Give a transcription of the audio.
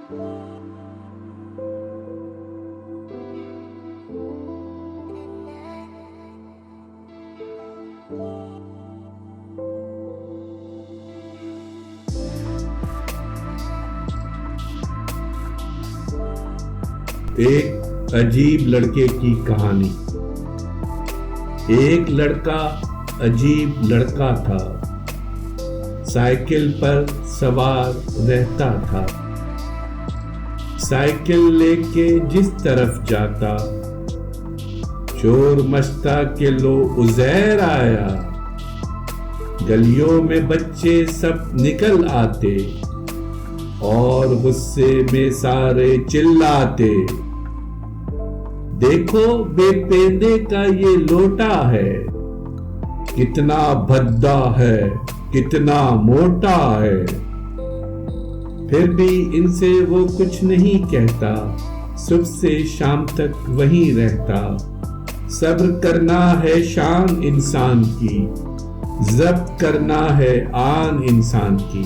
एक अजीब लड़के की कहानी। एक लड़का अजीब लड़का था, साइकिल पर सवार रहता था। साइकिल लेके जिस तरफ जाता, चोर मस्ता के लो उज़ैर आया। गलियों में बच्चे सब निकल आते और गुस्से में सारे चिल्लाते, देखो बेपेंदे का ये लोटा है, कितना भद्दा है, कितना मोटा है। फिर भी इनसे वो कुछ नहीं कहता, सुबह से शाम तक वहीं रहता। सब्र करना है शान इंसान की, ज़ब्त करना है आन इंसान की।